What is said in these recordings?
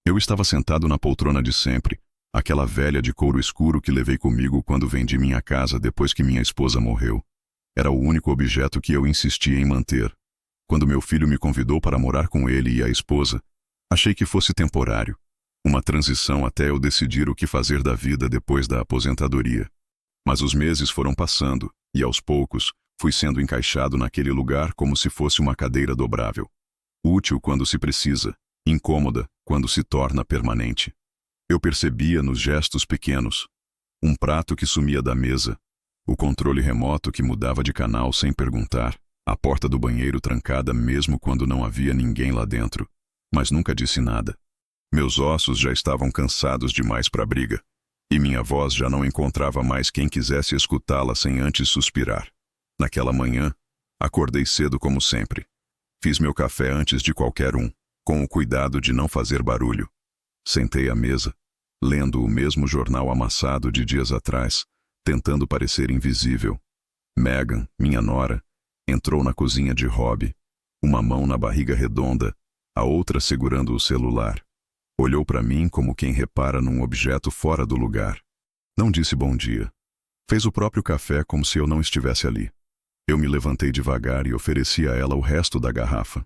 Eu estava sentado na poltrona de sempre, aquela velha de couro escuro que levei comigo quando vendi minha casa depois que minha esposa morreu. Era o único objeto que eu insistia em manter. Quando meu filho me convidou para morar com ele e a esposa, achei que fosse temporário, uma transição até eu decidir o que fazer da vida depois da aposentadoria. Mas os meses foram passando, e aos poucos, fui sendo encaixado naquele lugar como se fosse uma cadeira dobrável. Útil quando se precisa, incômoda quando se torna permanente. Eu percebia nos gestos pequenos, um prato que sumia da mesa, o controle remoto que mudava de canal sem perguntar, a porta do banheiro trancada mesmo quando não havia ninguém lá dentro, mas nunca disse nada. Meus ossos já estavam cansados demais para a briga, e minha voz já não encontrava mais quem quisesse escutá-la sem antes suspirar. Naquela manhã, acordei cedo como sempre. Fiz meu café antes de qualquer um, com o cuidado de não fazer barulho. Sentei à mesa, lendo o mesmo jornal amassado de dias atrás, tentando parecer invisível. Megan, minha nora, entrou na cozinha de Rob, uma mão na barriga redonda, a outra segurando o celular. Olhou para mim como quem repara num objeto fora do lugar. Não disse bom dia. Fez o próprio café como se eu não estivesse ali. Eu me levantei devagar e ofereci a ela o resto da garrafa.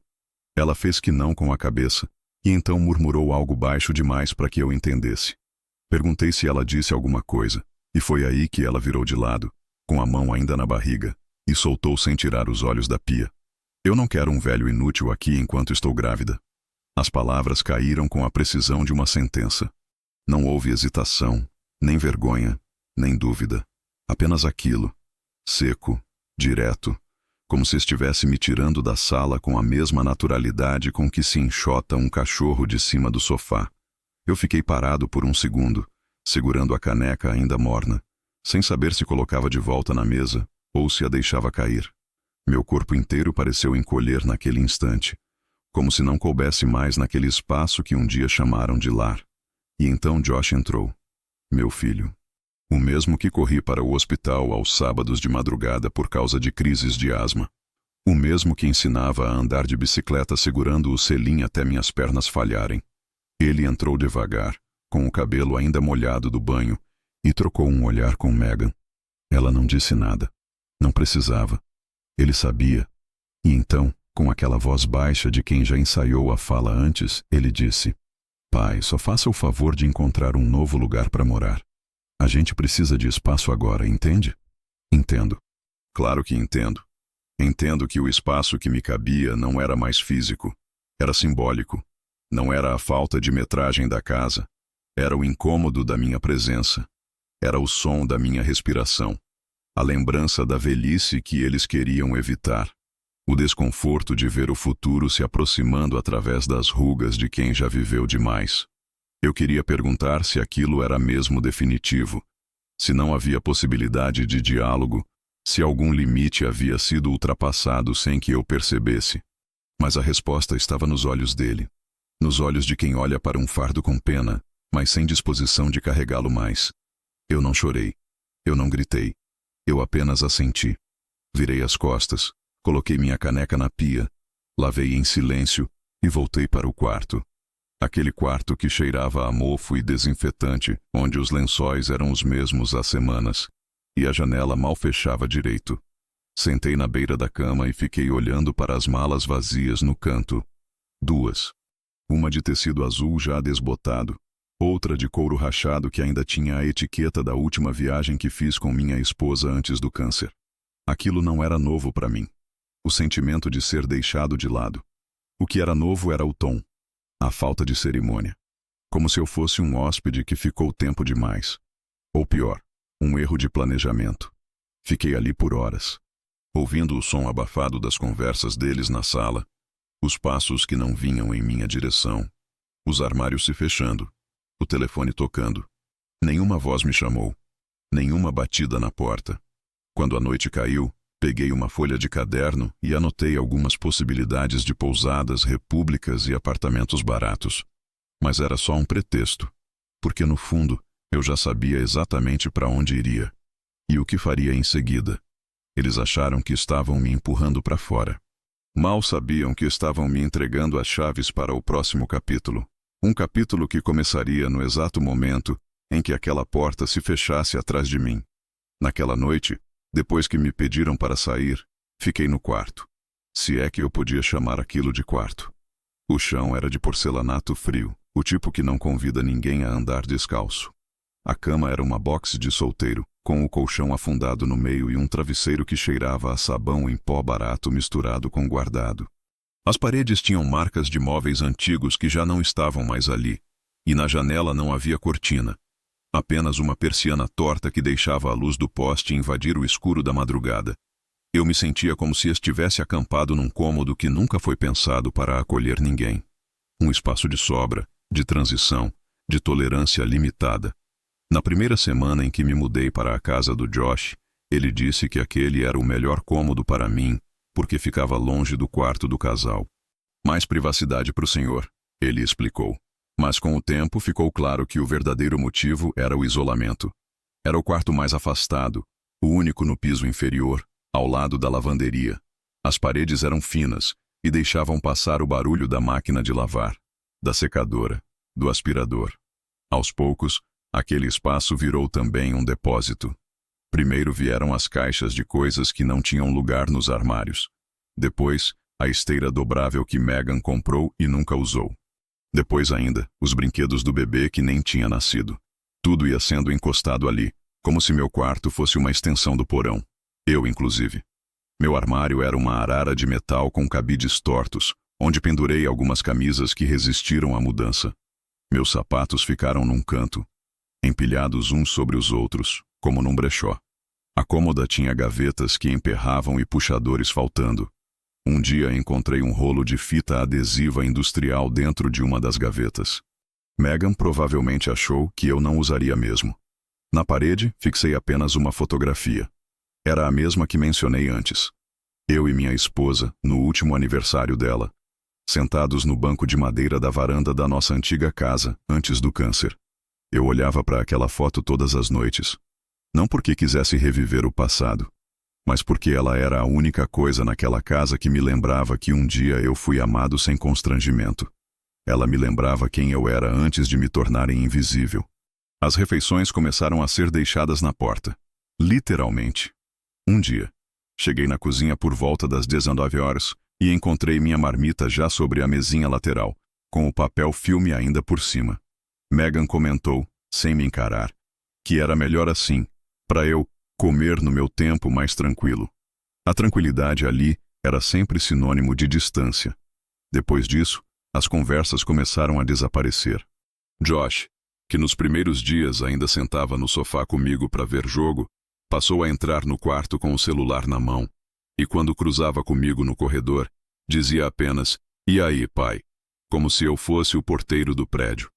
Ela fez que não com a cabeça, e então murmurou algo baixo demais para que eu entendesse. Perguntei se ela disse alguma coisa, e foi aí que ela virou de lado, com a mão ainda na barriga, e soltou sem tirar os olhos da pia. Eu não quero um velho inútil aqui enquanto estou grávida. As palavras caíram com a precisão de uma sentença. Não houve hesitação, nem vergonha, nem dúvida. Apenas aquilo, seco, direto, como se estivesse me tirando da sala com a mesma naturalidade com que se enxota um cachorro de cima do sofá. Eu fiquei parado por um segundo, segurando a caneca ainda morna, sem saber se colocava de volta na mesa ou se a deixava cair. Meu corpo inteiro pareceu encolher naquele instante, como se não coubesse mais naquele espaço que um dia chamaram de lar. E então Josh entrou. Meu filho. O mesmo que corri para o hospital aos sábados de madrugada por causa de crises de asma. O mesmo que ensinava a andar de bicicleta segurando o selim até minhas pernas falharem. Ele entrou devagar, com o cabelo ainda molhado do banho, e trocou um olhar com Megan. Ela não disse nada. Não precisava. Ele sabia. E então, com aquela voz baixa de quem já ensaiou a fala antes, ele disse: Pai, só faça o favor de encontrar um novo lugar para morar. A gente precisa de espaço agora, entende? Entendo. Claro que entendo. Entendo que o espaço que me cabia não era mais físico. Era simbólico. Não era a falta de metragem da casa. Era o incômodo da minha presença. Era o som da minha respiração. A lembrança da velhice que eles queriam evitar. O desconforto de ver o futuro se aproximando através das rugas de quem já viveu demais. Eu queria perguntar se aquilo era mesmo definitivo, se não havia possibilidade de diálogo, se algum limite havia sido ultrapassado sem que eu percebesse. Mas a resposta estava nos olhos dele, nos olhos de quem olha para um fardo com pena, mas sem disposição de carregá-lo mais. Eu não chorei, eu não gritei, eu apenas assenti. Virei as costas, coloquei minha caneca na pia, lavei em silêncio e voltei para o quarto. Aquele quarto que cheirava a mofo e desinfetante, onde os lençóis eram os mesmos há semanas, e a janela mal fechava direito. Sentei na beira da cama e fiquei olhando para as malas vazias no canto. 2. Uma de tecido azul já desbotado, outra de couro rachado que ainda tinha a etiqueta da última viagem que fiz com minha esposa antes do câncer. Aquilo não era novo para mim. O sentimento de ser deixado de lado. O que era novo era o tom. A falta de cerimônia. Como se eu fosse um hóspede que ficou tempo demais. Ou pior, um erro de planejamento. Fiquei ali por horas, ouvindo o som abafado das conversas deles na sala, os passos que não vinham em minha direção, os armários se fechando, o telefone tocando. Nenhuma voz me chamou, nenhuma batida na porta. Quando a noite caiu, peguei uma folha de caderno e anotei algumas possibilidades de pousadas, repúblicas e apartamentos baratos. Mas era só um pretexto, porque no fundo eu já sabia exatamente para onde iria e o que faria em seguida. Eles acharam que estavam me empurrando para fora. Mal sabiam que estavam me entregando as chaves para o próximo capítulo. Um capítulo que começaria no exato momento em que aquela porta se fechasse atrás de mim. Naquela noite, depois que me pediram para sair, fiquei no quarto. Se é que eu podia chamar aquilo de quarto. O chão era de porcelanato frio, o tipo que não convida ninguém a andar descalço. A cama era uma box de solteiro, com o colchão afundado no meio e um travesseiro que cheirava a sabão em pó barato misturado com guardado. As paredes tinham marcas de móveis antigos que já não estavam mais ali, e na janela não havia cortina. Apenas uma persiana torta que deixava a luz do poste invadir o escuro da madrugada. Eu me sentia como se estivesse acampado num cômodo que nunca foi pensado para acolher ninguém. Um espaço de sobra, de transição, de tolerância limitada. Na primeira semana em que me mudei para a casa do Josh, ele disse que aquele era o melhor cômodo para mim, porque ficava longe do quarto do casal. Mais privacidade para o senhor, ele explicou. Mas com o tempo ficou claro que o verdadeiro motivo era o isolamento. Era o quarto mais afastado, o único no piso inferior, ao lado da lavanderia. As paredes eram finas e deixavam passar o barulho da máquina de lavar, da secadora, do aspirador. Aos poucos, aquele espaço virou também um depósito. Primeiro vieram as caixas de coisas que não tinham lugar nos armários. Depois, a esteira dobrável que Megan comprou e nunca usou. Depois ainda, os brinquedos do bebê que nem tinha nascido. Tudo ia sendo encostado ali, como se meu quarto fosse uma extensão do porão. Eu, inclusive. Meu armário era uma arara de metal com cabides tortos, onde pendurei algumas camisas que resistiram à mudança. Meus sapatos ficaram num canto, empilhados uns sobre os outros, como num brechó. A cômoda tinha gavetas que emperravam e puxadores faltando. Um dia encontrei um rolo de fita adesiva industrial dentro de uma das gavetas. Megan provavelmente achou que eu não usaria mesmo. Na parede, fixei apenas uma fotografia. Era a mesma que mencionei antes. Eu e minha esposa, no último aniversário dela, sentados no banco de madeira da varanda da nossa antiga casa, antes do câncer. Eu olhava para aquela foto todas as noites. Não porque quisesse reviver o passado, mas porque ela era a única coisa naquela casa que me lembrava que um dia eu fui amado sem constrangimento. Ela me lembrava quem eu era antes de me tornarem invisível. As refeições começaram a ser deixadas na porta. Literalmente. Um dia, cheguei na cozinha por volta das 19 horas e encontrei minha marmita já sobre a mesinha lateral, com o papel filme ainda por cima. Megan comentou, sem me encarar, que era melhor assim, para eu comer no meu tempo mais tranquilo. A tranquilidade ali era sempre sinônimo de distância. Depois disso, as conversas começaram a desaparecer. Josh, que nos primeiros dias ainda sentava no sofá comigo para ver jogo, passou a entrar no quarto com o celular na mão, e quando cruzava comigo no corredor, dizia apenas, "E aí, pai?", como se eu fosse o porteiro do prédio.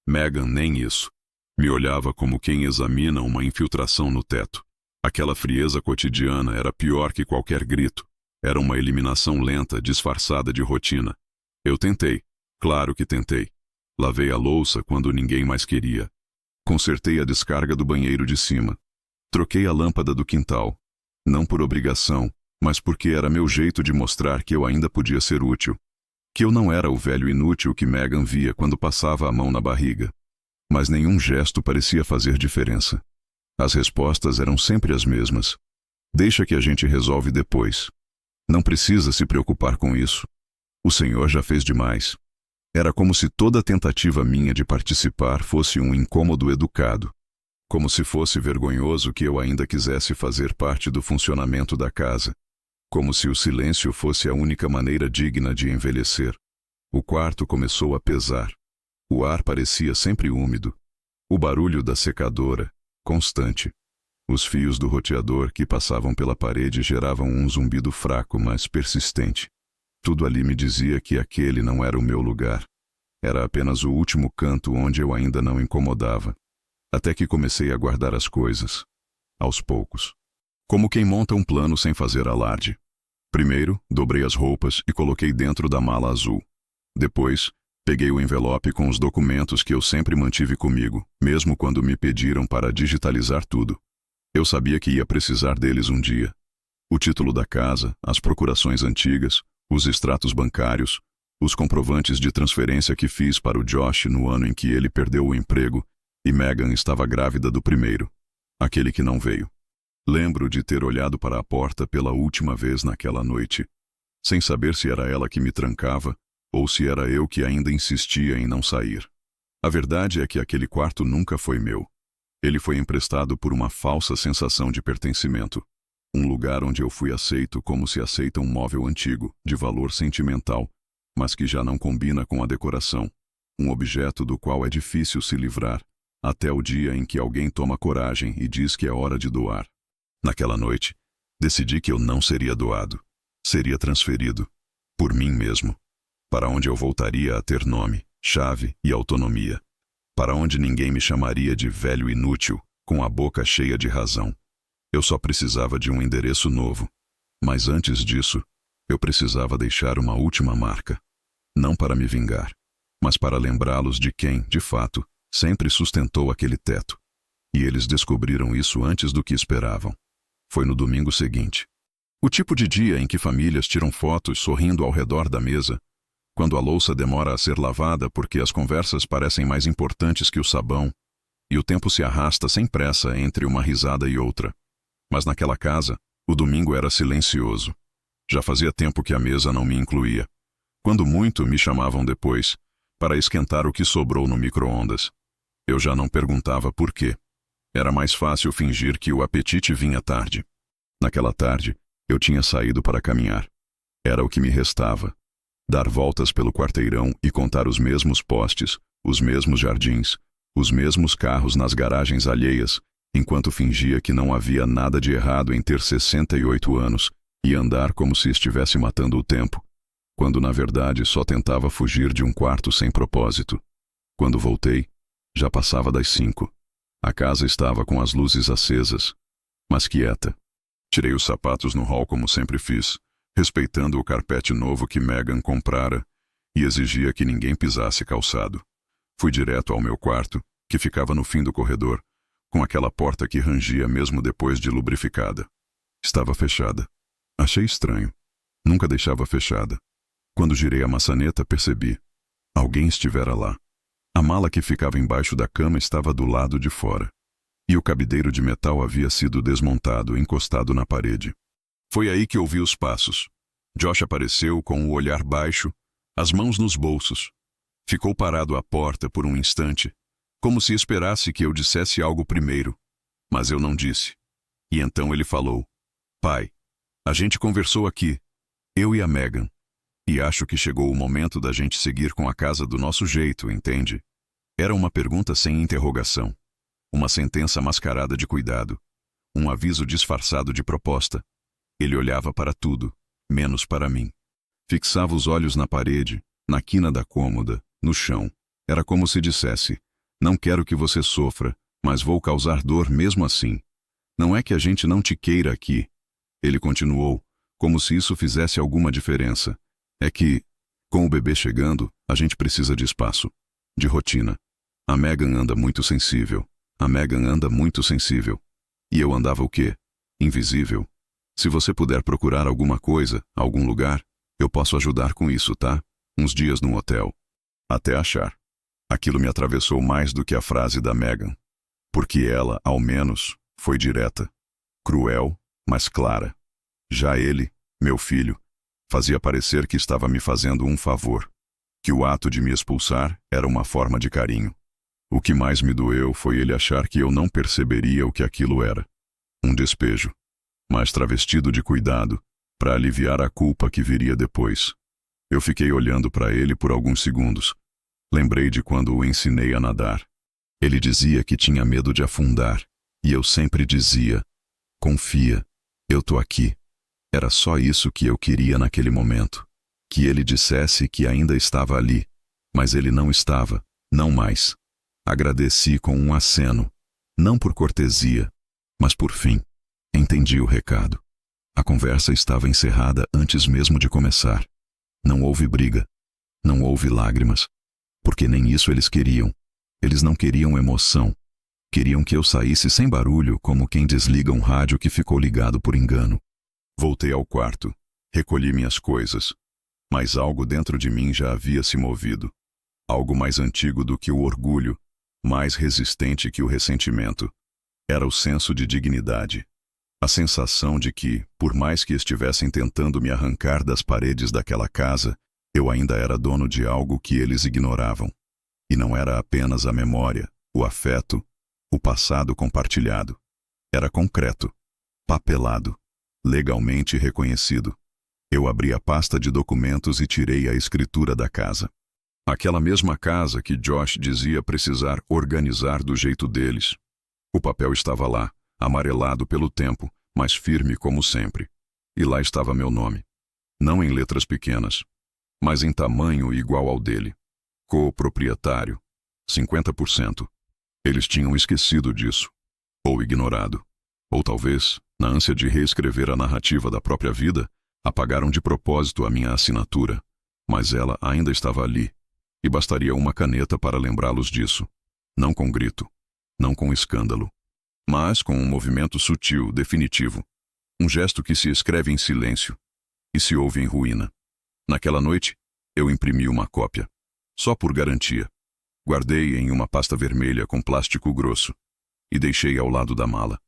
Megan nem isso. Me olhava como quem examina uma infiltração no teto. Aquela frieza cotidiana era pior que qualquer grito. Era uma eliminação lenta, disfarçada de rotina. Eu tentei. Claro que tentei. Lavei a louça quando ninguém mais queria. Consertei a descarga do banheiro de cima. Troquei a lâmpada do quintal. Não por obrigação, mas porque era meu jeito de mostrar que eu ainda podia ser útil. Que eu não era o velho inútil que Megan via quando passava a mão na barriga. Mas nenhum gesto parecia fazer diferença. As respostas eram sempre as mesmas. Deixa que a gente resolve depois. Não precisa se preocupar com isso. O Senhor já fez demais. Era como se toda tentativa minha de participar fosse um incômodo educado. Como se fosse vergonhoso que eu ainda quisesse fazer parte do funcionamento da casa. Como se o silêncio fosse a única maneira digna de envelhecer. O quarto começou a pesar. O ar parecia sempre úmido. O barulho da secadora, constante. Os fios do roteador que passavam pela parede geravam um zumbido fraco, mas persistente. Tudo ali me dizia que aquele não era o meu lugar. Era apenas o último canto onde eu ainda não incomodava. Até que comecei a guardar as coisas. Aos poucos. Como quem monta um plano sem fazer alarde. Primeiro, dobrei as roupas e coloquei dentro da mala azul. Depois, peguei o envelope com os documentos que eu sempre mantive comigo, mesmo quando me pediram para digitalizar tudo. Eu sabia que ia precisar deles um dia. O título da casa, as procurações antigas, os extratos bancários, Os comprovantes de transferência que fiz para o Josh no ano em que ele perdeu o emprego e Megan estava grávida do primeiro, aquele que não veio. Lembro de ter olhado para a porta pela última vez naquela noite, sem saber se era ela que me trancava ou se era eu que ainda insistia em não sair. A verdade é que aquele quarto nunca foi meu. Ele foi emprestado por uma falsa sensação de pertencimento. Um lugar onde eu fui aceito como se aceita um móvel antigo, de valor sentimental, mas que já não combina com a decoração. Um objeto do qual é difícil se livrar, até o dia em que alguém toma coragem e diz que é hora de doar. Naquela noite, decidi que eu não seria doado. Seria transferido, por mim mesmo, para onde eu voltaria a ter nome, chave e autonomia. Para onde ninguém me chamaria de velho inútil, com a boca cheia de razão. Eu só precisava de um endereço novo. Mas antes disso, eu precisava deixar uma última marca. Não para me vingar, mas para lembrá-los de quem, de fato, sempre sustentou aquele teto. E eles descobriram isso antes do que esperavam. Foi no domingo seguinte. O tipo de dia em que famílias tiram fotos sorrindo ao redor da mesa, quando a louça demora a ser lavada porque as conversas parecem mais importantes que o sabão, e o tempo se arrasta sem pressa entre uma risada e outra. Mas naquela casa, o domingo era silencioso. Já fazia tempo que a mesa não me incluía. Quando muito, me chamavam depois, para esquentar o que sobrou no micro-ondas. Eu já não perguntava por quê. Era mais fácil fingir que o apetite vinha tarde. Naquela tarde, eu tinha saído para caminhar. Era o que me restava. Dar voltas pelo quarteirão e contar os mesmos postes, os mesmos jardins, os mesmos carros nas garagens alheias, enquanto fingia que não havia nada de errado em ter 68 anos e andar como se estivesse matando o tempo, quando na verdade só tentava fugir de um quarto sem propósito. Quando voltei, já passava das 5. A casa estava com as luzes acesas, mas quieta. Tirei os sapatos no hall como sempre fiz, respeitando o carpete novo que Megan comprara, e exigia que ninguém pisasse calçado. Fui direto ao meu quarto, que ficava no fim do corredor, com aquela porta que rangia mesmo depois de lubrificada. Estava fechada. Achei estranho. Nunca deixava fechada. Quando girei a maçaneta, percebi. Alguém estivera lá. A mala que ficava embaixo da cama estava do lado de fora. E o cabideiro de metal havia sido desmontado, encostado na parede. Foi aí que ouvi os passos. Josh apareceu com o olhar baixo, as mãos nos bolsos. Ficou parado à porta por um instante, como se esperasse que eu dissesse algo primeiro. Mas eu não disse. E então ele falou: "Pai, a gente conversou aqui, eu e a Megan. E acho que chegou o momento da gente seguir com a casa do nosso jeito, entende?" Era uma pergunta sem interrogação. Uma sentença mascarada de cuidado. Um aviso disfarçado de proposta. Ele olhava para tudo, menos para mim. Fixava os olhos na parede, na quina da cômoda, no chão. Era como se dissesse: "Não quero que você sofra, mas vou causar dor mesmo assim. Não é que a gente não te queira aqui." Ele continuou, como se isso fizesse alguma diferença. "É que, com o bebê chegando, a gente precisa de espaço. De rotina. A Megan anda muito sensível. A Megan anda muito sensível. E eu andava o quê? Invisível. Se você puder procurar alguma coisa, algum lugar, eu posso ajudar com isso, tá? Uns dias num hotel." Até achar. Aquilo me atravessou mais do que a frase da Megan. Porque ela, ao menos, foi direta. Cruel, mas clara. Já ele, meu filho, fazia parecer que estava me fazendo um favor. Que o ato de me expulsar era uma forma de carinho. O que mais me doeu foi ele achar que eu não perceberia o que aquilo era. Um despejo. Mas travestido de cuidado, para aliviar a culpa que viria depois. Eu fiquei olhando para ele por alguns segundos. Lembrei de quando o ensinei a nadar. Ele dizia que tinha medo de afundar, e eu sempre dizia: "Confia, eu tô aqui." Era só isso que eu queria naquele momento. Que ele dissesse que ainda estava ali, mas ele não estava, não mais. Agradeci com um aceno, não por cortesia, mas por fim. Entendi o recado. A conversa estava encerrada antes mesmo de começar. Não houve briga. Não houve lágrimas. Porque nem isso eles queriam. Eles não queriam emoção. Queriam que eu saísse sem barulho, como quem desliga um rádio que ficou ligado por engano. Voltei ao quarto. Recolhi minhas coisas. Mas algo dentro de mim já havia se movido. Algo mais antigo do que o orgulho, mais resistente que o ressentimento. Era o senso de dignidade. A sensação de que, por mais que estivessem tentando me arrancar das paredes daquela casa, eu ainda era dono de algo que eles ignoravam. E não era apenas a memória, o afeto, o passado compartilhado. Era concreto, papelado, legalmente reconhecido. Eu abri a pasta de documentos e tirei a escritura da casa. Aquela mesma casa que Josh dizia precisar organizar do jeito deles. O papel estava lá, amarelado pelo tempo, mas firme como sempre. E lá estava meu nome. Não em letras pequenas, mas em tamanho igual ao dele. Co-proprietário, 50%. Eles tinham esquecido disso, ou ignorado. Ou talvez, na ânsia de reescrever a narrativa da própria vida, apagaram de propósito a minha assinatura. Mas ela ainda estava ali, e bastaria uma caneta para lembrá-los disso. Não com grito, não com escândalo, mas com um movimento sutil, definitivo. Um gesto que se escreve em silêncio e se ouve em ruína. Naquela noite, eu imprimi uma cópia, só por garantia. Guardei em uma pasta vermelha com plástico grosso e deixei ao lado da mala.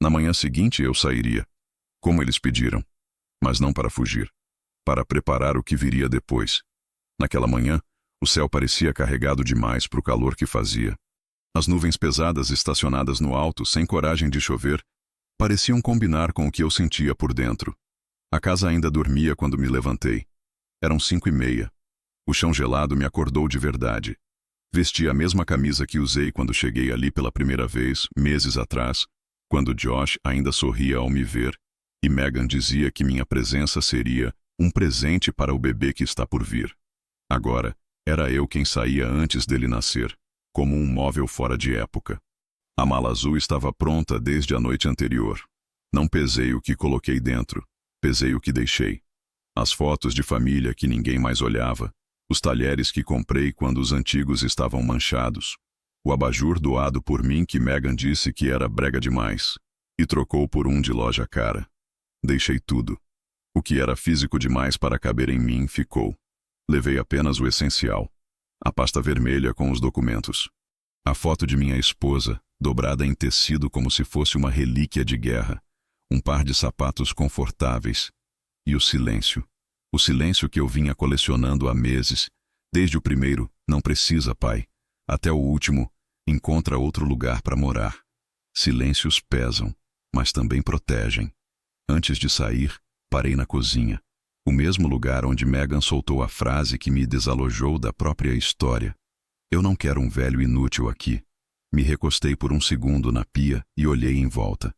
Na manhã seguinte eu sairia, como eles pediram, mas não para fugir, para preparar o que viria depois. Naquela manhã, o céu parecia carregado demais para o calor que fazia. As nuvens pesadas estacionadas no alto, sem coragem de chover, pareciam combinar com o que eu sentia por dentro. A casa ainda dormia quando me levantei. Eram 5:30. O chão gelado me acordou de verdade. Vesti a mesma camisa que usei quando cheguei ali pela primeira vez, meses atrás, quando Josh ainda sorria ao me ver, e Megan dizia que minha presença seria um presente para o bebê que está por vir. Agora, era eu quem saía antes dele nascer, como um móvel fora de época. A mala azul estava pronta desde a noite anterior. Não pesei o que coloquei dentro, pesei o que deixei. As fotos de família que ninguém mais olhava, os talheres que comprei quando os antigos estavam manchados, o abajur doado por mim que Megan disse que era brega demais, e trocou por um de loja cara. Deixei tudo. O que era físico demais para caber em mim ficou. Levei apenas o essencial. A pasta vermelha com os documentos. A foto de minha esposa, dobrada em tecido como se fosse uma relíquia de guerra. Um par de sapatos confortáveis. E o silêncio. O silêncio que eu vinha colecionando há meses. Desde o primeiro, não precisa, pai. Até o último, encontra outro lugar para morar. Silêncios pesam, mas também protegem. Antes de sair, parei na cozinha. O mesmo lugar onde Megan soltou a frase que me desalojou da própria história. Eu não quero um velho inútil aqui. Me recostei por um segundo na pia e olhei em volta.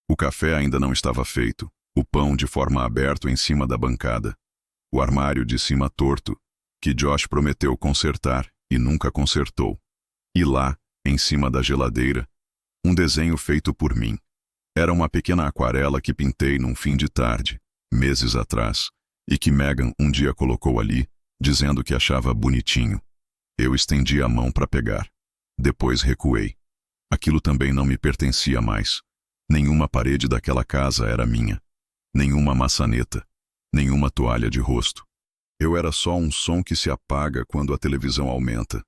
O café ainda não estava feito. O pão de forma aberto em cima da bancada. O armário de cima torto, que Josh prometeu consertar e nunca consertou. E lá, em cima da geladeira, um desenho feito por mim. Era uma pequena aquarela que pintei num fim de tarde, meses atrás, e que Megan um dia colocou ali, dizendo que achava bonitinho. Eu estendi a mão para pegar. Depois recuei. Aquilo também não me pertencia mais. Nenhuma parede daquela casa era minha. Nenhuma maçaneta. Nenhuma toalha de rosto. Eu era só um som que se apaga quando a televisão aumenta.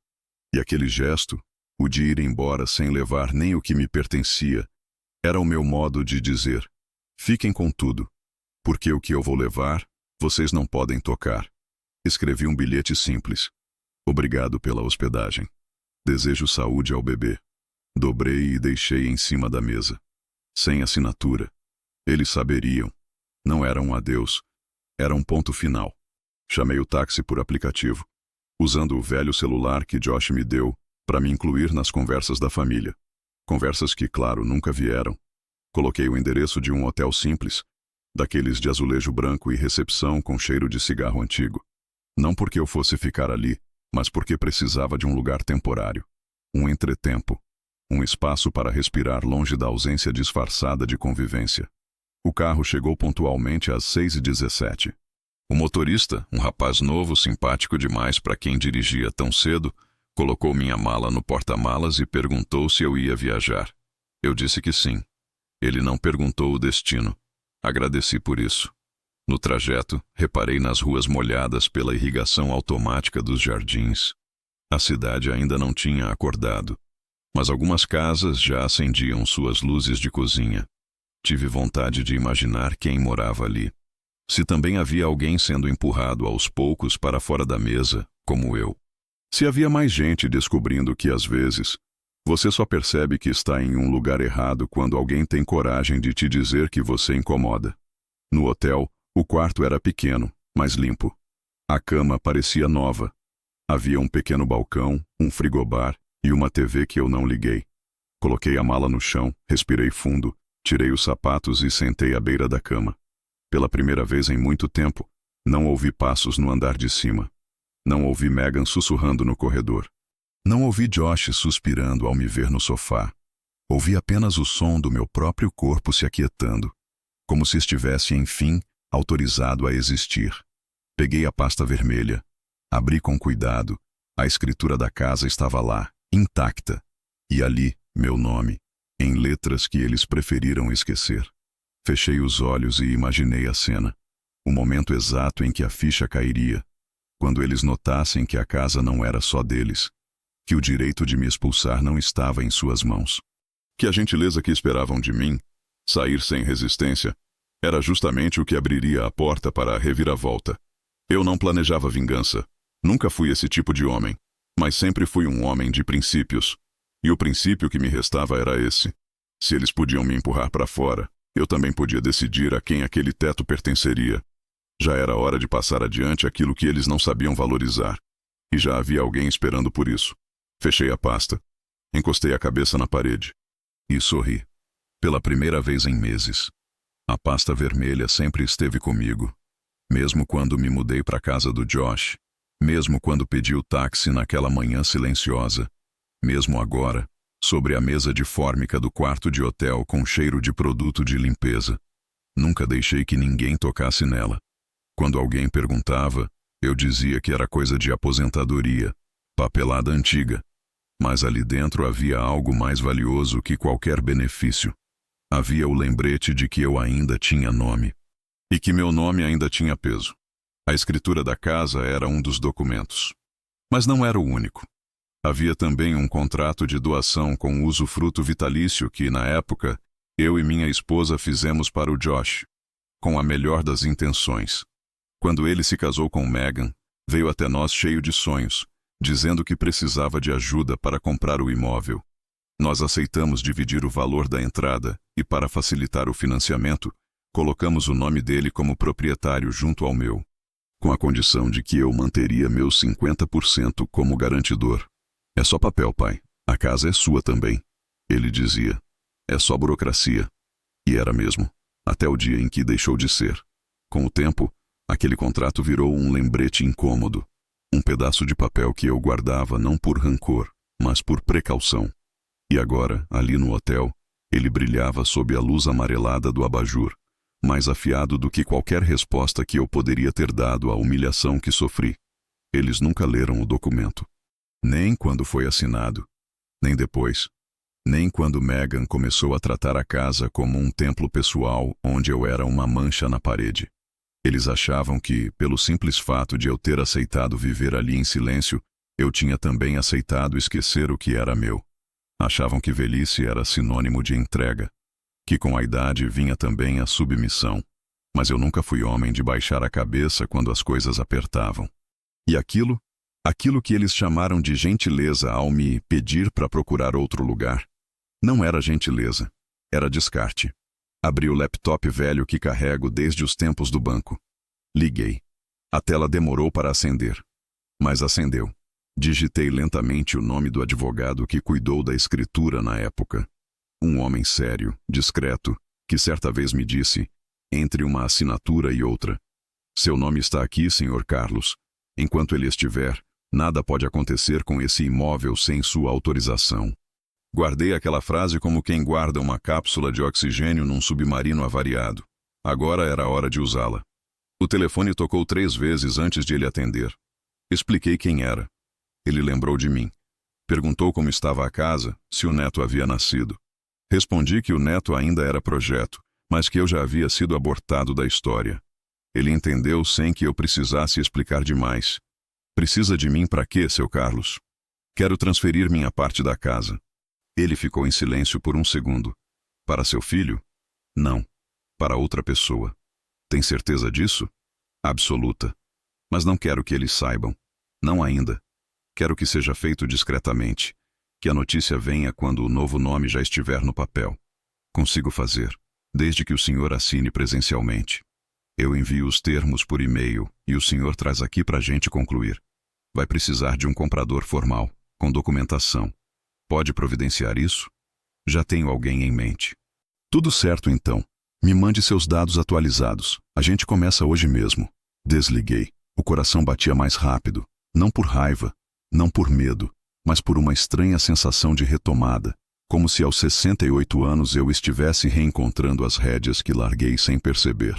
E aquele gesto, o de ir embora sem levar nem o que me pertencia, era o meu modo de dizer: fiquem com tudo, porque o que eu vou levar, vocês não podem tocar. Escrevi um bilhete simples. Obrigado pela hospedagem. Desejo saúde ao bebê. Dobrei e deixei em cima da mesa. Sem assinatura. Eles saberiam. Não era um adeus. Era um ponto final. Chamei o táxi por aplicativo, usando o velho celular que Josh me deu para me incluir nas conversas da família. Conversas que, claro, nunca vieram. Coloquei o endereço de um hotel simples, daqueles de azulejo branco e recepção com cheiro de cigarro antigo. Não porque eu fosse ficar ali, mas porque precisava de um lugar temporário. Um entretempo. Um espaço para respirar longe da ausência disfarçada de convivência. O carro chegou pontualmente às 6h17. O motorista, um rapaz novo, simpático demais para quem dirigia tão cedo, colocou minha mala no porta-malas e perguntou se eu ia viajar. Eu disse que sim. Ele não perguntou o destino. Agradeci por isso. No trajeto, reparei nas ruas molhadas pela irrigação automática dos jardins. A cidade ainda não tinha acordado, mas algumas casas já acendiam suas luzes de cozinha. Tive vontade de imaginar quem morava ali. Se também havia alguém sendo empurrado aos poucos para fora da mesa, como eu. Se havia mais gente descobrindo que, às vezes, você só percebe que está em um lugar errado quando alguém tem coragem de te dizer que você incomoda. No hotel, o quarto era pequeno, mas limpo. A cama parecia nova. Havia um pequeno balcão, um frigobar e uma TV que eu não liguei. Coloquei a mala no chão, respirei fundo, tirei os sapatos e sentei à beira da cama. Pela primeira vez em muito tempo, não ouvi passos no andar de cima. Não ouvi Megan sussurrando no corredor. Não ouvi Josh suspirando ao me ver no sofá. Ouvi apenas o som do meu próprio corpo se aquietando, como se estivesse, enfim, autorizado a existir. Peguei a pasta vermelha. Abri com cuidado. A escritura da casa estava lá, intacta. E ali, meu nome, em letras que eles preferiram esquecer. Fechei os olhos e imaginei a cena. O momento exato em que a ficha cairia. Quando eles notassem que a casa não era só deles. Que o direito de me expulsar não estava em suas mãos. Que a gentileza que esperavam de mim, sair sem resistência, era justamente o que abriria a porta para a reviravolta. Eu não planejava vingança. Nunca fui esse tipo de homem. Mas sempre fui um homem de princípios. E o princípio que me restava era esse. Se eles podiam me empurrar para fora, eu também podia decidir a quem aquele teto pertenceria. Já era hora de passar adiante aquilo que eles não sabiam valorizar. E já havia alguém esperando por isso. Fechei a pasta. Encostei a cabeça na parede. E sorri. Pela primeira vez em meses. A pasta vermelha sempre esteve comigo. Mesmo quando me mudei para a casa do Josh. Mesmo quando pedi o táxi naquela manhã silenciosa. Mesmo agora, sobre a mesa de fórmica do quarto de hotel com cheiro de produto de limpeza. Nunca deixei que ninguém tocasse nela. Quando alguém perguntava, eu dizia que era coisa de aposentadoria, papelada antiga. Mas ali dentro havia algo mais valioso que qualquer benefício. Havia o lembrete de que eu ainda tinha nome. E que meu nome ainda tinha peso. A escritura da casa era um dos documentos. Mas não era o único. Havia também um contrato de doação com usufruto vitalício que, na época, eu e minha esposa fizemos para o Josh, com a melhor das intenções. Quando ele se casou com Megan, veio até nós cheio de sonhos, dizendo que precisava de ajuda para comprar o imóvel. Nós aceitamos dividir o valor da entrada e, para facilitar o financiamento, colocamos o nome dele como proprietário junto ao meu, com a condição de que eu manteria meus 50% como garantidor. É só papel, pai. A casa é sua também. Ele dizia. É só burocracia. E era mesmo, até o dia em que deixou de ser. Com o tempo, aquele contrato virou um lembrete incômodo. Um pedaço de papel que eu guardava não por rancor, mas por precaução. E agora, ali no hotel, ele brilhava sob a luz amarelada do abajur, mais afiado do que qualquer resposta que eu poderia ter dado à humilhação que sofri. Eles nunca leram o documento. Nem quando foi assinado, nem depois, nem quando Megan começou a tratar a casa como um templo pessoal onde eu era uma mancha na parede. Eles achavam que, pelo simples fato de eu ter aceitado viver ali em silêncio, eu tinha também aceitado esquecer o que era meu. Achavam que velhice era sinônimo de entrega, que com a idade vinha também a submissão. Mas eu nunca fui homem de baixar a cabeça quando as coisas apertavam. E aquilo que eles chamaram de gentileza ao me pedir para procurar outro lugar, não era gentileza, era descarte. Abri o laptop velho que carrego desde os tempos do banco. Liguei. A tela demorou para acender. Mas acendeu. Digitei lentamente o nome do advogado que cuidou da escritura na época. Um homem sério, discreto, que certa vez me disse, entre uma assinatura e outra: "Seu nome está aqui, Sr. Carlos. Enquanto ele estiver, nada pode acontecer com esse imóvel sem sua autorização." Guardei aquela frase como quem guarda uma cápsula de oxigênio num submarino avariado. Agora era a hora de usá-la. O telefone tocou 3 vezes antes de ele atender. Expliquei quem era. Ele lembrou de mim. Perguntou como estava a casa, se o neto havia nascido. Respondi que o neto ainda era projeto, mas que eu já havia sido abortado da história. Ele entendeu sem que eu precisasse explicar demais. Precisa de mim para quê, seu Carlos? Quero transferir minha parte da casa. Ele ficou em silêncio por um segundo. Para seu filho? Não. Para outra pessoa. Tem certeza disso? Absoluta. Mas não quero que eles saibam. Não ainda. Quero que seja feito discretamente. Que a notícia venha quando o novo nome já estiver no papel. Consigo fazer, desde que o senhor assine presencialmente. Eu envio os termos por e-mail e o senhor traz aqui para a gente concluir. Vai precisar de um comprador formal, com documentação. Pode providenciar isso? Já tenho alguém em mente. Tudo certo, então. Me mande seus dados atualizados. A gente começa hoje mesmo. Desliguei. O coração batia mais rápido. Não por raiva, não por medo, mas por uma estranha sensação de retomada. Como se aos 68 anos eu estivesse reencontrando as rédeas que larguei sem perceber.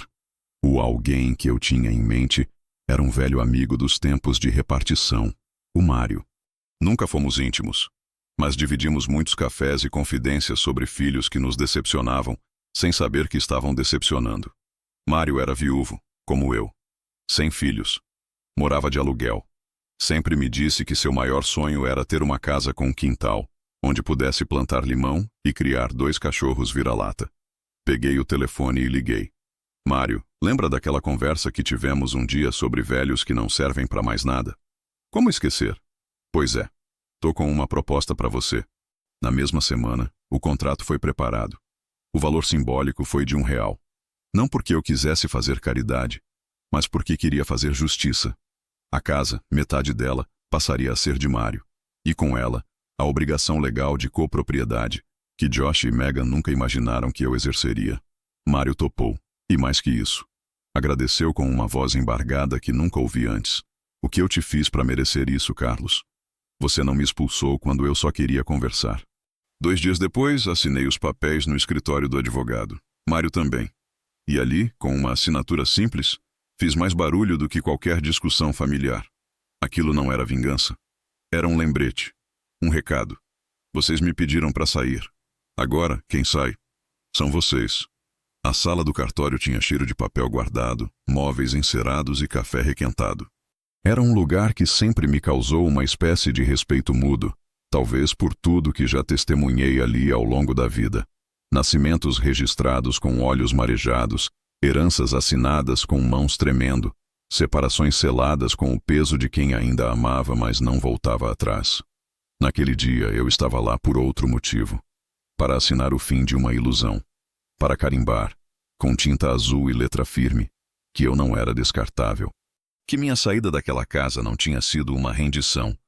O alguém que eu tinha em mente era um velho amigo dos tempos de repartição, o Mário. Nunca fomos íntimos, mas dividimos muitos cafés e confidências sobre filhos que nos decepcionavam, sem saber que estavam decepcionando. Mário era viúvo, como eu. Sem filhos. Morava de aluguel. Sempre me disse que seu maior sonho era ter uma casa com um quintal, onde pudesse plantar limão e criar 2 cachorros vira-lata. Peguei o telefone e liguei. Mário, lembra daquela conversa que tivemos um dia sobre velhos que não servem para mais nada? Como esquecer? Pois é. Tô com uma proposta para você. Na mesma semana, o contrato foi preparado. O valor simbólico foi de R$1. Não porque eu quisesse fazer caridade, mas porque queria fazer justiça. A casa, metade dela, passaria a ser de Mário. E com ela, a obrigação legal de copropriedade, que Josh e Megan nunca imaginaram que eu exerceria. Mário topou. E mais que isso, agradeceu com uma voz embargada que nunca ouvi antes. O que eu te fiz para merecer isso, Carlos? Você não me expulsou quando eu só queria conversar. 2 dias depois, assinei os papéis no escritório do advogado. Mário também. E ali, com uma assinatura simples, fiz mais barulho do que qualquer discussão familiar. Aquilo não era vingança. Era um lembrete. Um recado. Vocês me pediram para sair. Agora, quem sai? São vocês. A sala do cartório tinha cheiro de papel guardado, móveis encerados e café requentado. Era um lugar que sempre me causou uma espécie de respeito mudo, talvez por tudo que já testemunhei ali ao longo da vida. Nascimentos registrados com olhos marejados, heranças assinadas com mãos tremendo, separações seladas com o peso de quem ainda amava, mas não voltava atrás. Naquele dia eu estava lá por outro motivo. Para assinar o fim de uma ilusão. Para carimbar, com tinta azul e letra firme, que eu não era descartável. Que minha saída daquela casa não tinha sido uma rendição,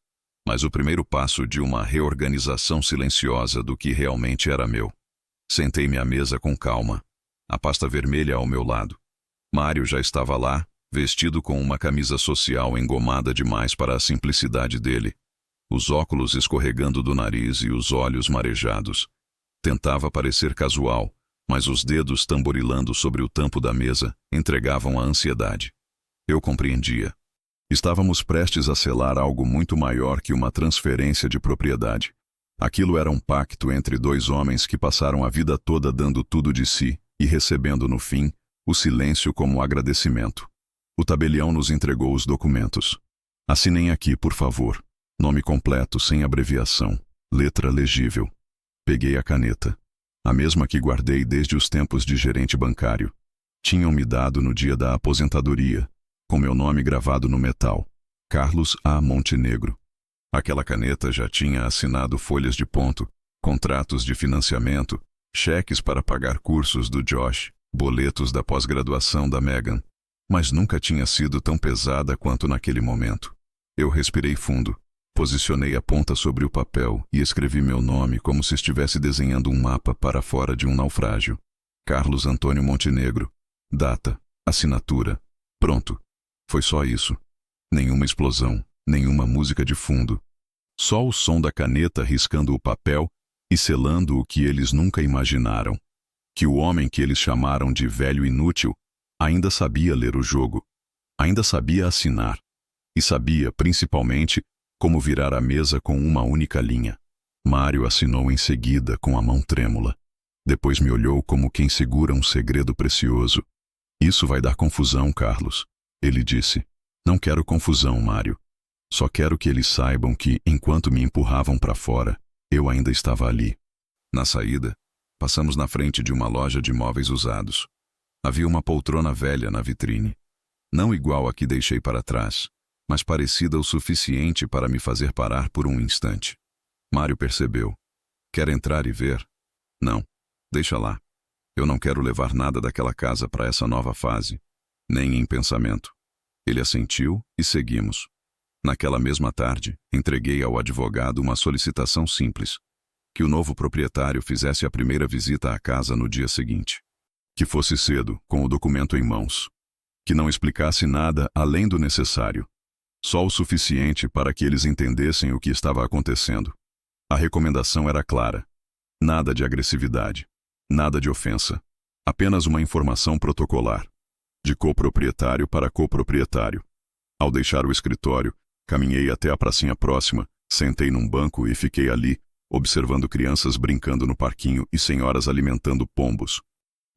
mas o primeiro passo de uma reorganização silenciosa do que realmente era meu. Sentei-me à mesa com calma, a pasta vermelha ao meu lado. Mário já estava lá, vestido com uma camisa social engomada demais para a simplicidade dele, os óculos escorregando do nariz e os olhos marejados. Tentava parecer casual, mas os dedos tamborilando sobre o tampo da mesa entregavam a ansiedade. Eu compreendia. Estávamos prestes a selar algo muito maior que uma transferência de propriedade. Aquilo era um pacto entre 2 homens que passaram a vida toda dando tudo de si e recebendo no fim o silêncio como agradecimento. O tabelião nos entregou os documentos. Assinem aqui, por favor. Nome completo, sem abreviação. Letra legível. Peguei a caneta. A mesma que guardei desde os tempos de gerente bancário. Tinham-me dado no dia da aposentadoria, com meu nome gravado no metal. Carlos A. Montenegro. Aquela caneta já tinha assinado folhas de ponto, contratos de financiamento, cheques para pagar cursos do Josh, boletos da pós-graduação da Megan. Mas nunca tinha sido tão pesada quanto naquele momento. Eu respirei fundo. Posicionei a ponta sobre o papel e escrevi meu nome como se estivesse desenhando um mapa para fora de um naufrágio. Carlos Antônio Montenegro. Data. Assinatura. Pronto. Foi só isso. Nenhuma explosão, nenhuma música de fundo. Só o som da caneta riscando o papel e selando o que eles nunca imaginaram. Que o homem que eles chamaram de velho inútil ainda sabia ler o jogo. Ainda sabia assinar. E sabia, principalmente, como virar a mesa com uma única linha. Mário assinou em seguida com a mão trêmula. Depois me olhou como quem segura um segredo precioso. Isso vai dar confusão, Carlos. Ele disse. Não quero confusão, Mário. Só quero que eles saibam que, enquanto me empurravam para fora, eu ainda estava ali. Na saída, passamos na frente de uma loja de móveis usados. Havia uma poltrona velha na vitrine. Não igual a que deixei para trás, mas parecida o suficiente para me fazer parar por um instante. Mário percebeu. Quer entrar e ver? Não. Deixa lá. Eu não quero levar nada daquela casa para essa nova fase, nem em pensamento. Ele assentiu e seguimos. Naquela mesma tarde, entreguei ao advogado uma solicitação simples. Que o novo proprietário fizesse a primeira visita à casa no dia seguinte. Que fosse cedo, com o documento em mãos. Que não explicasse nada além do necessário. Só o suficiente para que eles entendessem o que estava acontecendo. A recomendação era clara. Nada de agressividade. Nada de ofensa. Apenas uma informação protocolar. De coproprietário para coproprietário. Ao deixar o escritório, caminhei até a pracinha próxima, sentei num banco e fiquei ali, observando crianças brincando no parquinho e senhoras alimentando pombos.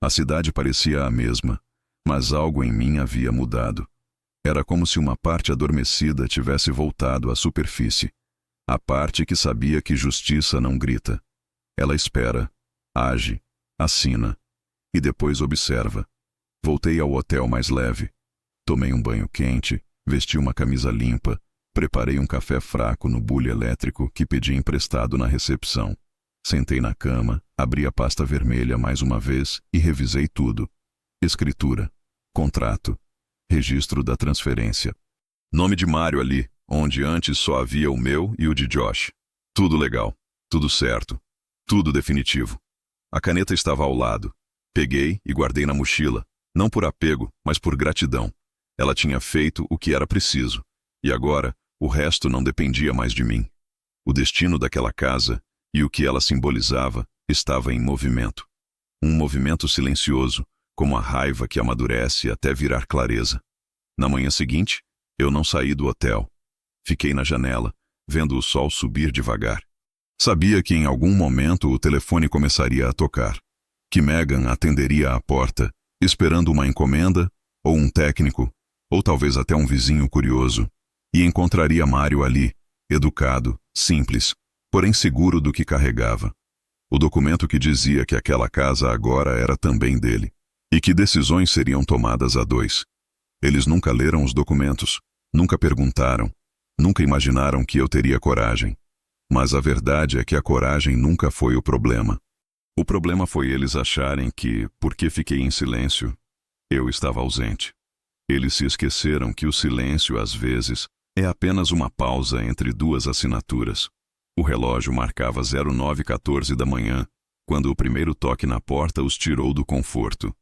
A cidade parecia a mesma, mas algo em mim havia mudado. Era como se uma parte adormecida tivesse voltado à superfície. A parte que sabia que justiça não grita. Ela espera, age, assina, e depois observa. Voltei ao hotel mais leve. Tomei um banho quente, vesti uma camisa limpa, preparei um café fraco no bule elétrico que pedi emprestado na recepção. Sentei na cama, abri a pasta vermelha mais uma vez e revisei tudo. Escritura, contrato, registro da transferência. Nome de Mário ali, onde antes só havia o meu e o de Josh. Tudo legal, tudo certo, tudo definitivo. A caneta estava ao lado. Peguei e guardei na mochila, não por apego, mas por gratidão. Ela tinha feito o que era preciso, e agora o resto não dependia mais de mim. O destino daquela casa e o que ela simbolizava estava em movimento. Um movimento silencioso, como a raiva que amadurece até virar clareza. Na manhã seguinte, eu não saí do hotel. Fiquei na janela, vendo o sol subir devagar. Sabia que em algum momento o telefone começaria a tocar, que Megan atenderia à porta, esperando uma encomenda, ou um técnico, ou talvez até um vizinho curioso, e encontraria Mário ali, educado, simples, porém seguro do que carregava. O documento que dizia que aquela casa agora era também dele, e que decisões seriam tomadas a dois. Eles nunca leram os documentos, nunca perguntaram, nunca imaginaram que eu teria coragem. Mas a verdade é que a coragem nunca foi o problema. O problema foi eles acharem que, porque fiquei em silêncio, eu estava ausente. Eles se esqueceram que o silêncio, às vezes, é apenas uma pausa entre duas assinaturas. O relógio marcava 09h14 da manhã, quando o primeiro toque na porta os tirou do conforto.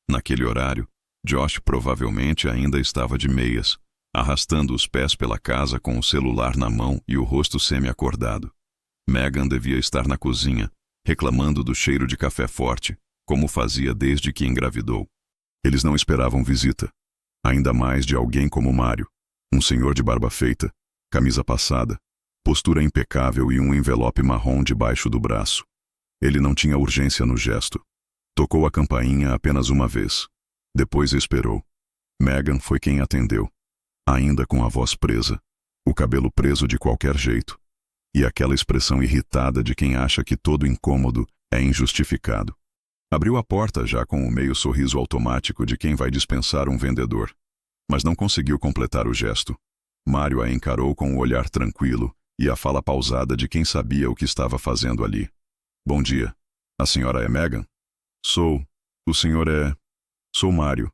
Naquele horário, Josh provavelmente ainda estava de meias, arrastando os pés pela casa com o celular na mão e o rosto semi-acordado. Megan devia estar na cozinha, reclamando do cheiro de café forte, como fazia desde que engravidou. Eles não esperavam visita, ainda mais de alguém como Mário, um senhor de barba feita, camisa passada, postura impecável e um envelope marrom debaixo do braço. Ele não tinha urgência no gesto. Tocou a campainha apenas uma vez. Depois esperou. Megan foi quem atendeu, ainda com a voz presa, o cabelo preso de qualquer jeito, e aquela expressão irritada de quem acha que todo incômodo é injustificado. Abriu a porta já com o meio sorriso automático de quem vai dispensar um vendedor, mas não conseguiu completar o gesto. Mário a encarou com o olhar tranquilo e a fala pausada de quem sabia o que estava fazendo ali. Bom dia. A senhora é Megan? Sou. O senhor é... Sou Mário.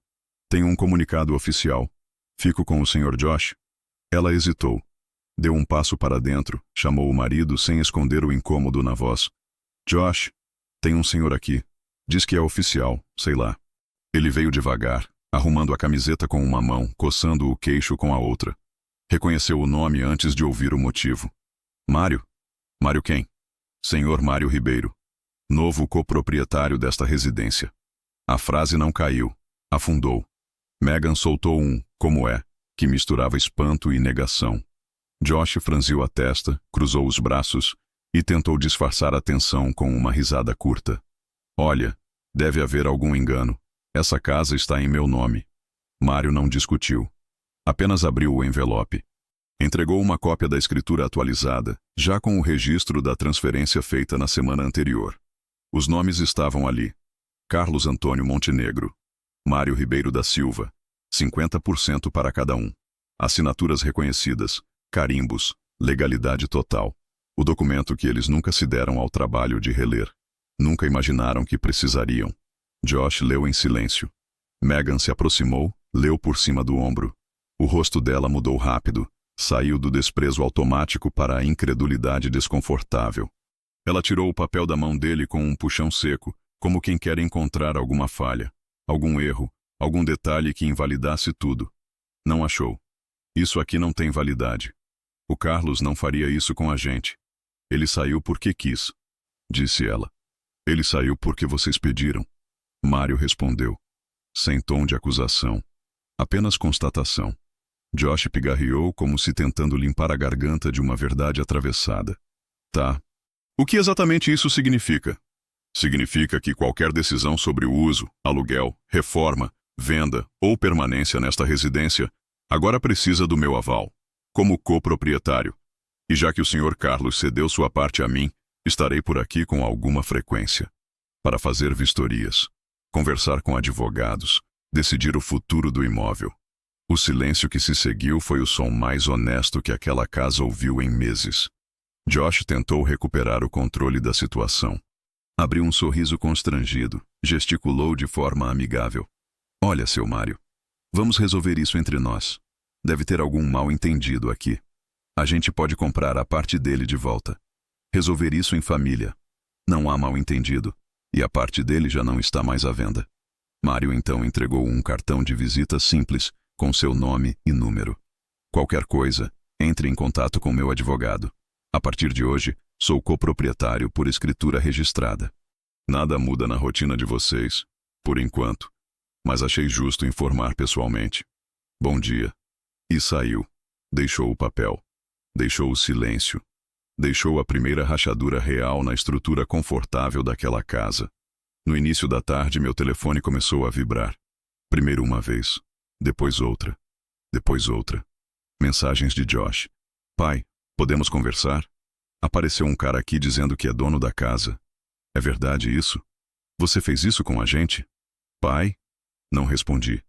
Tenho um comunicado oficial. Fico com o Sr. Josh? Ela hesitou. Deu um passo para dentro, chamou o marido sem esconder o incômodo na voz. Josh, tem um senhor aqui. Diz que é oficial, sei lá. Ele veio devagar, arrumando a camiseta com uma mão, coçando o queixo com a outra. Reconheceu o nome antes de ouvir o motivo. Mário? Mário quem? Senhor Mário Ribeiro. Novo coproprietário desta residência. A frase não caiu, afundou. Megan soltou um, como é, que misturava espanto e negação. Josh franziu a testa, cruzou os braços e tentou disfarçar a tensão com uma risada curta. Olha, deve haver algum engano. Essa casa está em meu nome. Mário não discutiu. Apenas abriu o envelope. Entregou uma cópia da escritura atualizada, já com o registro da transferência feita na semana anterior. Os nomes estavam ali. Carlos Antônio Montenegro. Mário Ribeiro da Silva. 50% para cada um. Assinaturas reconhecidas. Carimbos. Legalidade total. O documento que eles nunca se deram ao trabalho de reler. Nunca imaginaram que precisariam. Josh leu em silêncio. Megan se aproximou, leu por cima do ombro. O rosto dela mudou rápido. Saiu do desprezo automático para a incredulidade desconfortável. Ela tirou o papel da mão dele com um puxão seco, como quem quer encontrar alguma falha, algum erro, algum detalhe que invalidasse tudo. Não achou. Isso aqui não tem validade. O Carlos não faria isso com a gente. Ele saiu porque quis, disse ela. Ele saiu porque vocês pediram. Mário respondeu, sem tom de acusação. Apenas constatação. Josh pigarreou como se tentando limpar a garganta de uma verdade atravessada. Tá. O que exatamente isso significa? Significa que qualquer decisão sobre o uso, aluguel, reforma, venda ou permanência nesta residência agora precisa do meu aval, como coproprietário. E já que o Sr. Carlos cedeu sua parte a mim, estarei por aqui com alguma frequência. Para fazer vistorias, conversar com advogados, decidir o futuro do imóvel. O silêncio que se seguiu foi o som mais honesto que aquela casa ouviu em meses. Josh tentou recuperar o controle da situação. Abriu um sorriso constrangido, gesticulou de forma amigável. Olha, seu Mário, vamos resolver isso entre nós. Deve ter algum mal-entendido aqui. A gente pode comprar a parte dele de volta. Resolver isso em família. Não há mal-entendido, e a parte dele já não está mais à venda. Mário então entregou um cartão de visita simples, com seu nome e número. Qualquer coisa, entre em contato com meu advogado. A partir de hoje, sou coproprietário por escritura registrada. Nada muda na rotina de vocês, por enquanto, mas achei justo informar pessoalmente. Bom dia. E saiu. Deixou o papel. Deixou o silêncio. Deixou a primeira rachadura real na estrutura confortável daquela casa. No início da tarde, meu telefone começou a vibrar. Primeiro uma vez. Depois outra. Depois outra. Mensagens de Josh. Pai, podemos conversar? Apareceu um cara aqui dizendo que é dono da casa. É verdade isso? Você fez isso com a gente? Pai? Não respondi.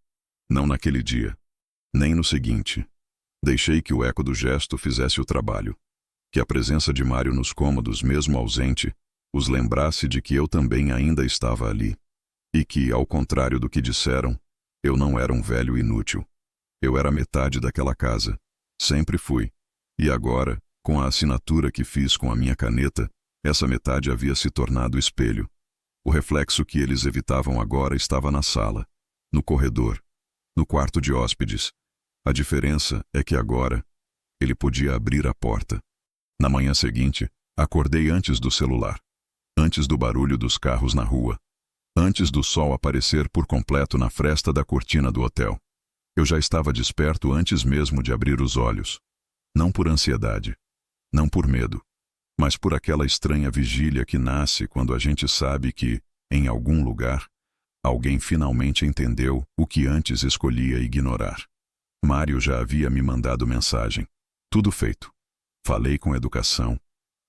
Não naquele dia. Nem no seguinte. Deixei que o eco do gesto fizesse o trabalho. Que a presença de Mário nos cômodos, mesmo ausente, os lembrasse de que eu também ainda estava ali. E que, ao contrário do que disseram, eu não era um velho inútil. Eu era metade daquela casa. Sempre fui. E agora, com a assinatura que fiz com a minha caneta, essa metade havia se tornado espelho. O reflexo que eles evitavam agora estava na sala, no corredor, no quarto de hóspedes. A diferença é que agora ele podia abrir a porta. Na manhã seguinte, acordei antes do celular, antes do barulho dos carros na rua, antes do sol aparecer por completo na fresta da cortina do hotel. Eu já estava desperto antes mesmo de abrir os olhos. Não por ansiedade, não por medo, mas por aquela estranha vigília que nasce quando a gente sabe que, em algum lugar, alguém finalmente entendeu o que antes escolhia ignorar. Mário já havia me mandado mensagem. Tudo feito. Falei com educação.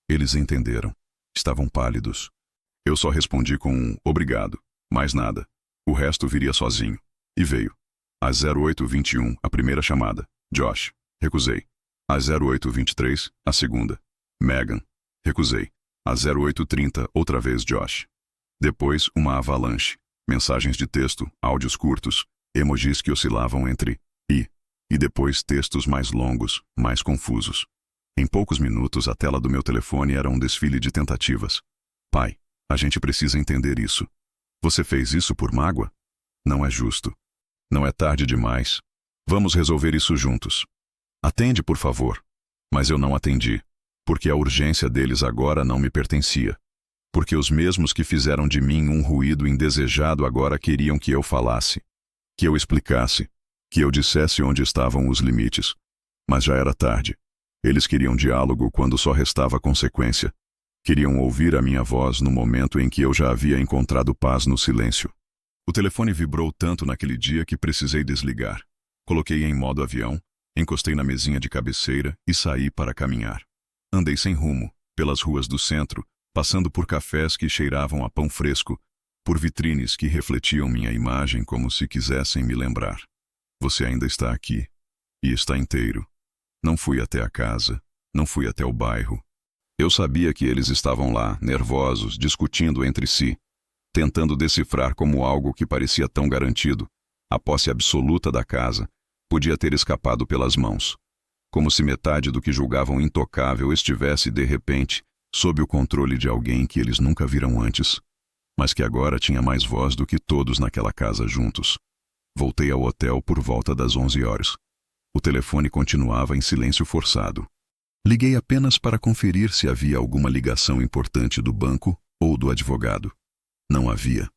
Eles entenderam. Estavam pálidos. Eu só respondi com um obrigado, mais nada. O resto viria sozinho. E veio. Às 08h21, a primeira chamada. Josh. Recusei. Às 08h23, a segunda. Megan. Recusei. Às 08h30, outra vez Josh. Depois, uma avalanche. Mensagens de texto, áudios curtos, emojis que oscilavam entre e depois textos mais longos, mais confusos. Em poucos minutos, a tela do meu telefone era um desfile de tentativas. Pai, a gente precisa entender isso. Você fez isso por mágoa? Não é justo. Não é tarde demais. Vamos resolver isso juntos. Atende, por favor. Mas eu não atendi, porque a urgência deles agora não me pertencia. Porque os mesmos que fizeram de mim um ruído indesejado agora queriam que eu falasse, que eu explicasse, que eu dissesse onde estavam os limites. Mas já era tarde. Eles queriam diálogo quando só restava consequência. Queriam ouvir a minha voz no momento em que eu já havia encontrado paz no silêncio. O telefone vibrou tanto naquele dia que precisei desligar. Coloquei em modo avião, encostei na mesinha de cabeceira e saí para caminhar. Andei sem rumo, pelas ruas do centro, passando por cafés que cheiravam a pão fresco, por vitrines que refletiam minha imagem como se quisessem me lembrar. Você ainda está aqui. E está inteiro. Não fui até a casa, não fui até o bairro. Eu sabia que eles estavam lá, nervosos, discutindo entre si, tentando decifrar como algo que parecia tão garantido, a posse absoluta da casa, podia ter escapado pelas mãos. Como se metade do que julgavam intocável estivesse, de repente, sob o controle de alguém que eles nunca viram antes, mas que agora tinha mais voz do que todos naquela casa juntos. Voltei ao hotel por volta das 11 horas. O telefone continuava em silêncio forçado. Liguei apenas para conferir se havia alguma ligação importante do banco ou do advogado. Não havia.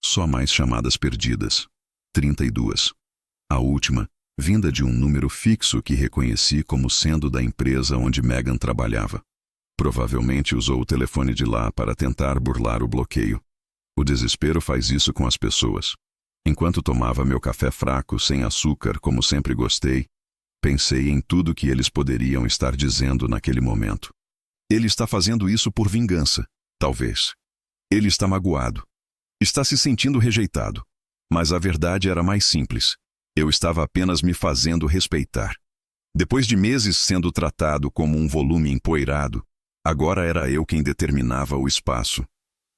Só mais chamadas perdidas. 32. A última, vinda de um número fixo que reconheci como sendo da empresa onde Megan trabalhava. Provavelmente usou o telefone de lá para tentar burlar o bloqueio. O desespero faz isso com as pessoas. Enquanto tomava meu café fraco, sem açúcar, como sempre gostei, pensei em tudo que eles poderiam estar dizendo naquele momento. Ele está fazendo isso por vingança, talvez. Ele está magoado. Está se sentindo rejeitado. Mas a verdade era mais simples. Eu estava apenas me fazendo respeitar. Depois de meses sendo tratado como um volume empoeirado, agora era eu quem determinava o espaço.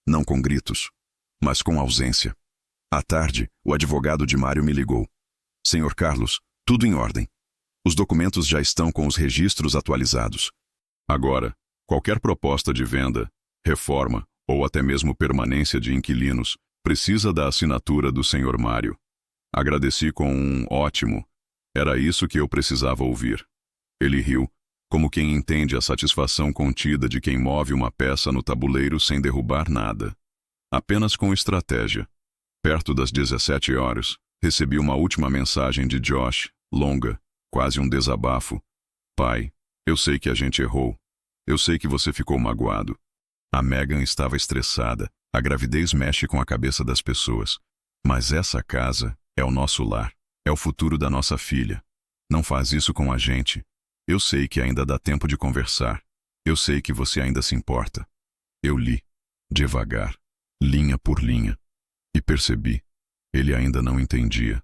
Não com gritos, mas com ausência. À tarde, o advogado de Mário me ligou. Senhor Carlos, tudo em ordem. Os documentos já estão com os registros atualizados. Agora, qualquer proposta de venda, reforma ou até mesmo permanência de inquilinos precisa da assinatura do Sr. Mário. Agradeci com um ótimo. Era isso que eu precisava ouvir. Ele riu, como quem entende a satisfação contida de quem move uma peça no tabuleiro sem derrubar nada. Apenas com estratégia. Perto das 17 horas, recebi uma última mensagem de Josh, longa, quase um desabafo. Pai, eu sei que a gente errou. Eu sei que você ficou magoado. A Megan estava estressada. A gravidez mexe com a cabeça das pessoas. Mas essa casa é o nosso lar. É o futuro da nossa filha. Não faz isso com a gente. Eu sei que ainda dá tempo de conversar. Eu sei que você ainda se importa. Eu li, devagar, linha por linha. E percebi. Ele ainda não entendia.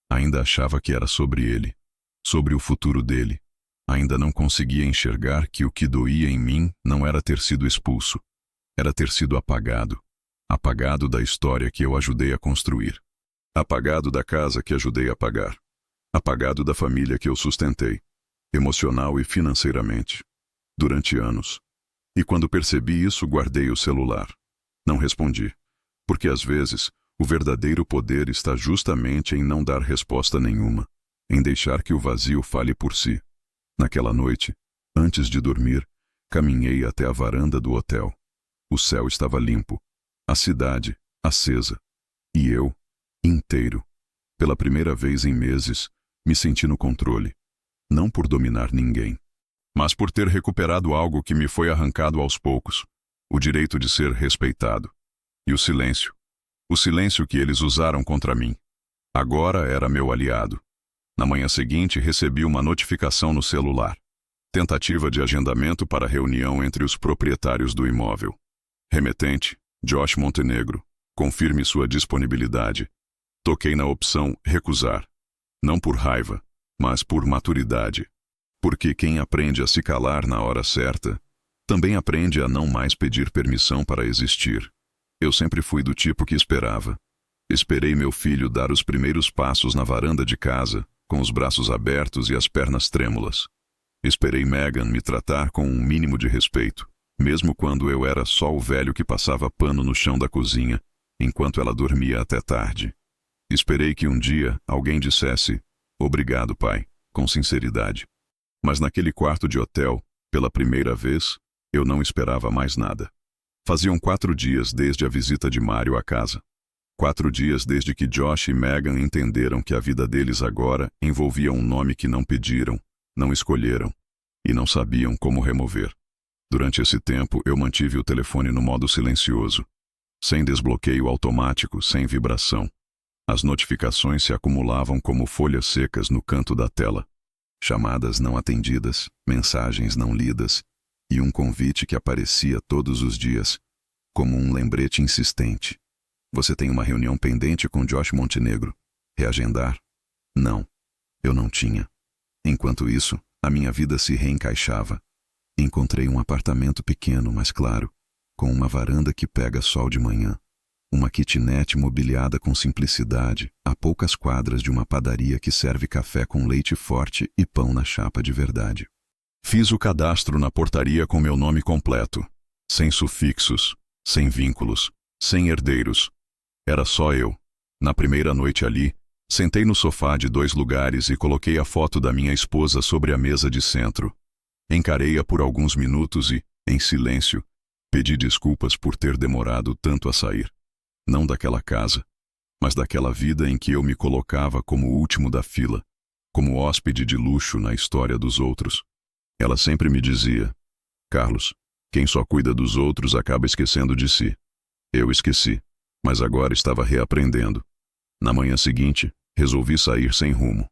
Ainda achava que era sobre ele. Sobre o futuro dele. Ainda não conseguia enxergar que o que doía em mim não era ter sido expulso. Era ter sido apagado. Apagado da história que eu ajudei a construir. Apagado da casa que ajudei a pagar. Apagado da família que eu sustentei. Emocional e financeiramente. Durante anos. E quando percebi isso, guardei o celular. Não respondi. Porque às vezes, o verdadeiro poder está justamente em não dar resposta nenhuma. Em deixar que o vazio fale por si. Naquela noite, antes de dormir, caminhei até a varanda do hotel. O céu estava limpo. A cidade, acesa. E eu, inteiro. Pela primeira vez em meses, me senti no controle. Não por dominar ninguém, mas por ter recuperado algo que me foi arrancado aos poucos. O direito de ser respeitado. E o silêncio. O silêncio que eles usaram contra mim. Agora era meu aliado. Na manhã seguinte, recebi uma notificação no celular. Tentativa de agendamento para reunião entre os proprietários do imóvel. Remetente, Josh Montenegro. Confirme sua disponibilidade. Toquei na opção recusar. Não por raiva, mas por maturidade. Porque quem aprende a se calar na hora certa, também aprende a não mais pedir permissão para existir. Eu sempre fui do tipo que esperava. Esperei meu filho dar os primeiros passos na varanda de casa, com os braços abertos e as pernas trêmulas. Esperei Megan me tratar com um mínimo de respeito, mesmo quando eu era só o velho que passava pano no chão da cozinha, enquanto ela dormia até tarde. Esperei que um dia alguém dissesse, obrigado, pai, com sinceridade. Mas naquele quarto de hotel, pela primeira vez, eu não esperava mais nada. Faziam 4 dias desde a visita de Mário à casa. 4 dias desde que Josh e Megan entenderam que a vida deles agora envolvia um nome que não pediram, não escolheram, e não sabiam como remover. Durante esse tempo, eu mantive o telefone no modo silencioso, sem desbloqueio automático, sem vibração. As notificações se acumulavam como folhas secas no canto da tela. Chamadas não atendidas, mensagens não lidas, e um convite que aparecia todos os dias, como um lembrete insistente. Você tem uma reunião pendente com Josh Montenegro. Reagendar? Não, eu não tinha. Enquanto isso, a minha vida se reencaixava. Encontrei um apartamento pequeno, mas claro, com uma varanda que pega sol de manhã. Uma kitnet mobiliada com simplicidade, a poucas quadras de uma padaria que serve café com leite forte e pão na chapa de verdade. Fiz o cadastro na portaria com meu nome completo, sem sufixos, sem vínculos, sem herdeiros. Era só eu. Na primeira noite ali, sentei no sofá de 2 lugares e coloquei a foto da minha esposa sobre a mesa de centro. Encarei-a por alguns minutos e, em silêncio, pedi desculpas por ter demorado tanto a sair. Não daquela casa, mas daquela vida em que eu me colocava como o último da fila, como hóspede de luxo na história dos outros. Ela sempre me dizia: Carlos, quem só cuida dos outros acaba esquecendo de si. Eu esqueci, mas agora estava reaprendendo. Na manhã seguinte, resolvi sair sem rumo.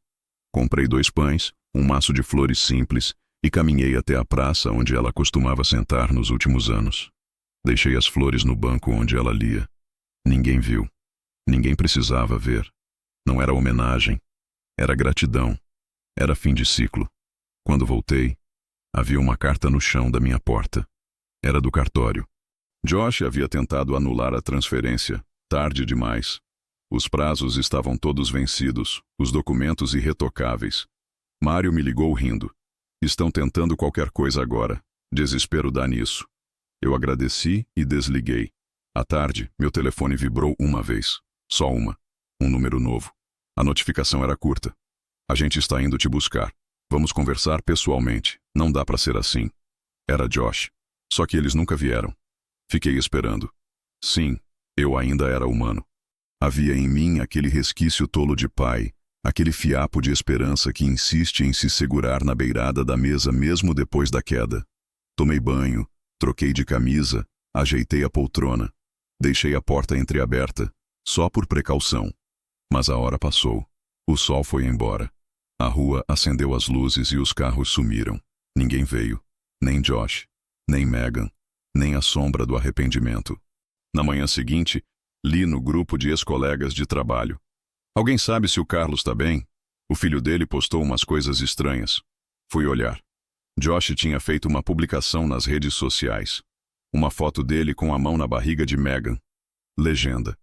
Comprei 2 pães, um maço de flores simples e caminhei até a praça onde ela costumava sentar nos últimos anos. Deixei as flores no banco onde ela lia. Ninguém viu. Ninguém precisava ver. Não era homenagem. Era gratidão. Era fim de ciclo. Quando voltei, havia uma carta no chão da minha porta. Era do cartório. Josh havia tentado anular a transferência, tarde demais. Os prazos estavam todos vencidos, os documentos irretocáveis. Mário me ligou rindo. Estão tentando qualquer coisa agora. Desespero dá nisso. Eu agradeci e desliguei. À tarde, meu telefone vibrou uma vez. Só uma. Um número novo. A notificação era curta. A gente está indo te buscar. Vamos conversar pessoalmente. Não dá para ser assim. Era Josh. Só que eles nunca vieram. Fiquei esperando. Sim, eu ainda era humano. Havia em mim aquele resquício tolo de pai, aquele fiapo de esperança que insiste em se segurar na beirada da mesa mesmo depois da queda. Tomei banho, troquei de camisa, ajeitei a poltrona. Deixei a porta entreaberta, só por precaução. Mas a hora passou. O sol foi embora. A rua acendeu as luzes e os carros sumiram. Ninguém veio. Nem Josh, nem Megan, nem a sombra do arrependimento. Na manhã seguinte, li no grupo de ex-colegas de trabalho: Alguém sabe se o Carlos está bem? O filho dele postou umas coisas estranhas. Fui olhar. Josh tinha feito uma publicação nas redes sociais. Uma foto dele com a mão na barriga de Megan. Legenda: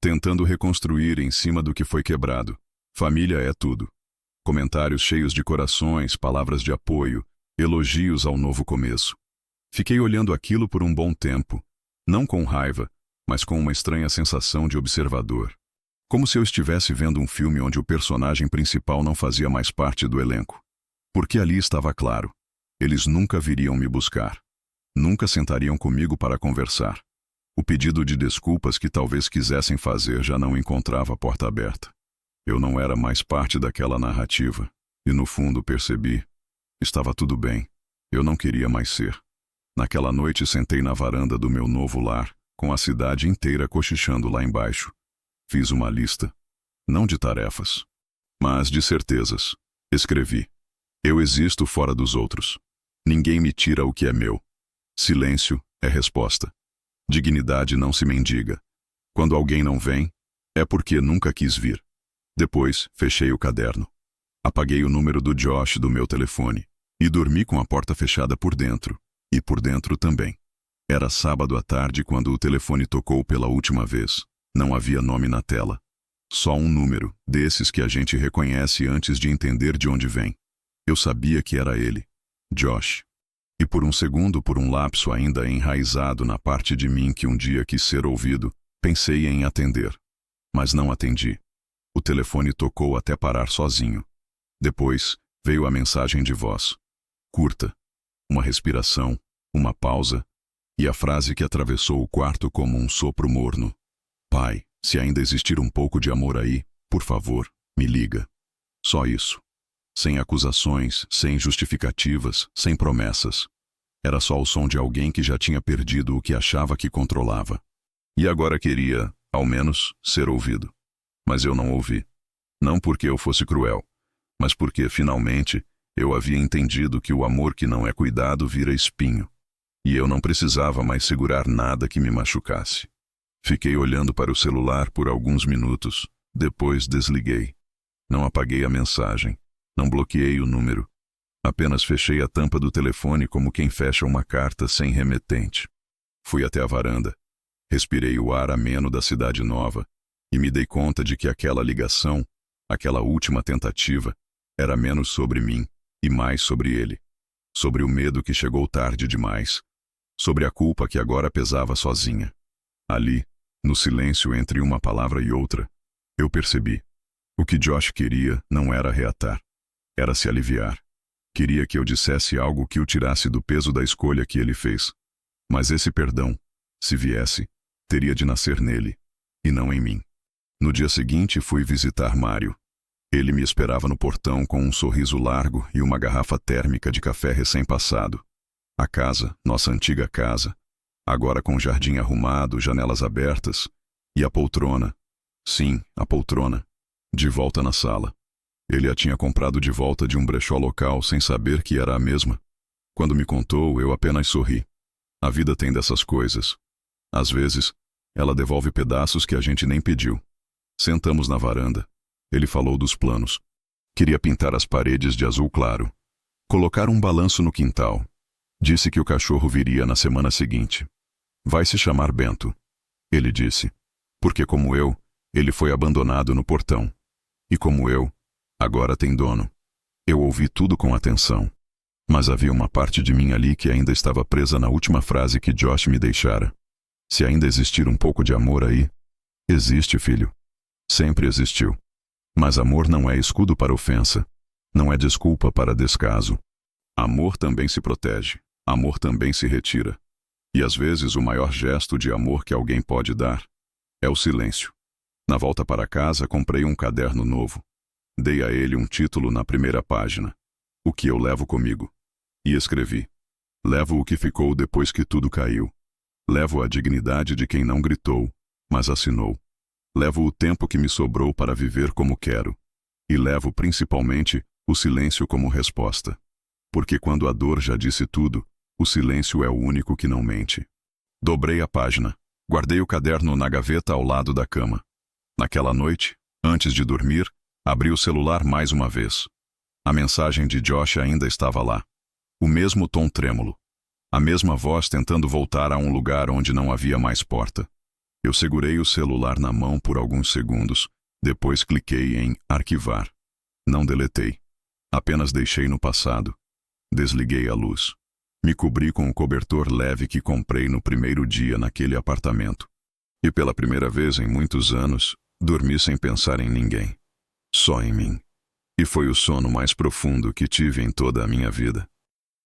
tentando reconstruir em cima do que foi quebrado. Família é tudo. Comentários cheios de corações, palavras de apoio, elogios ao novo começo. Fiquei olhando aquilo por um bom tempo, não com raiva, mas com uma estranha sensação de observador. Como se eu estivesse vendo um filme onde o personagem principal não fazia mais parte do elenco. Porque ali estava claro: eles nunca viriam me buscar. Nunca sentariam comigo para conversar. O pedido de desculpas que talvez quisessem fazer já não encontrava a porta aberta. Eu não era mais parte daquela narrativa, e no fundo percebi: estava tudo bem. Eu não queria mais ser. Naquela noite sentei na varanda do meu novo lar, com a cidade inteira cochichando lá embaixo. Fiz uma lista, não de tarefas, mas de certezas. Escrevi: eu existo fora dos outros. Ninguém me tira o que é meu. Silêncio é resposta. Dignidade não se mendiga. Quando alguém não vem, é porque nunca quis vir. Depois, fechei o caderno. Apaguei o número do Josh do meu telefone e dormi com a porta fechada por dentro, e por dentro também. Era sábado à tarde quando o telefone tocou pela última vez. Não havia nome na tela. Só um número, desses que a gente reconhece antes de entender de onde vem. Eu sabia que era ele, Josh. E por um segundo, por um lapso ainda enraizado na parte de mim que um dia quis ser ouvido, pensei em atender. Mas não atendi. O telefone tocou até parar sozinho. Depois, veio a mensagem de voz. Curta. Uma respiração, uma pausa, e a frase que atravessou o quarto como um sopro morno. Pai, se ainda existir um pouco de amor aí, por favor, me liga. Só isso. Sem acusações, sem justificativas, sem promessas. Era só o som de alguém que já tinha perdido o que achava que controlava. E agora queria, ao menos, ser ouvido. mas eu não ouvi. Não porque eu fosse cruel, mas porque, finalmente, eu havia entendido que o amor que não é cuidado vira espinho, e eu não precisava mais segurar nada que me machucasse. Fiquei olhando para o celular por alguns minutos, depois desliguei. Não apaguei a mensagem, não bloqueei o número. Apenas fechei a tampa do telefone como quem fecha uma carta sem remetente. Fui até a varanda. Respirei o ar ameno da cidade nova e me dei conta de que aquela ligação, aquela última tentativa, era menos sobre mim e mais sobre ele. Sobre o medo que chegou tarde demais. Sobre a culpa que agora pesava sozinha. Ali, no silêncio entre uma palavra e outra, eu percebi. O que Josh queria não era reatar. Era se aliviar. Queria que eu dissesse algo que o tirasse do peso da escolha que ele fez. Mas esse perdão, se viesse, teria de nascer nele, e não em mim. No dia seguinte fui visitar Mário. Ele me esperava no portão com um sorriso largo e uma garrafa térmica de café recém-passado. A casa, nossa antiga casa, agora com jardim arrumado, janelas abertas, e a poltrona, sim, a poltrona, de volta na sala. Ele a tinha comprado de volta de um brechó local sem saber que era a mesma. Quando me contou, eu apenas sorri. A vida tem dessas coisas. Às vezes, ela devolve pedaços que a gente nem pediu. Sentamos na varanda. Ele falou dos planos. Queria pintar as paredes de azul claro. Colocar um balanço no quintal. Disse que o cachorro viria na semana seguinte. Vai se chamar Bento, ele disse. Porque como eu, ele foi abandonado no portão. E como eu, agora tem dono. Eu ouvi tudo com atenção. Mas havia uma parte de mim ali que ainda estava presa na última frase que Josh me deixara. Se ainda existir um pouco de amor aí, existe, filho. Sempre existiu. Mas amor não é escudo para ofensa. Não é desculpa para descaso. Amor também se protege. Amor também se retira. E às vezes o maior gesto de amor que alguém pode dar é o silêncio. Na volta para casa comprei um caderno novo. Dei a ele um título na primeira página. O que eu levo comigo. E escrevi. Levo o que ficou depois que tudo caiu. Levo a dignidade de quem não gritou, mas assinou. Levo o tempo que me sobrou para viver como quero. E levo principalmente o silêncio como resposta. Porque quando a dor já disse tudo, o silêncio é o único que não mente. Dobrei a página. Guardei o caderno na gaveta ao lado da cama. Naquela noite, antes de dormir, abri o celular mais uma vez. A mensagem de Josh ainda estava lá. O mesmo tom trêmulo. A mesma voz tentando voltar a um lugar onde não havia mais porta. Eu segurei o celular na mão por alguns segundos, depois cliquei em arquivar. Não deletei. Apenas deixei no passado. Desliguei a luz. Me cobri com o cobertor leve que comprei no primeiro dia naquele apartamento. E pela primeira vez em muitos anos, dormi sem pensar em ninguém. Só em mim. E foi o sono mais profundo que tive em toda a minha vida.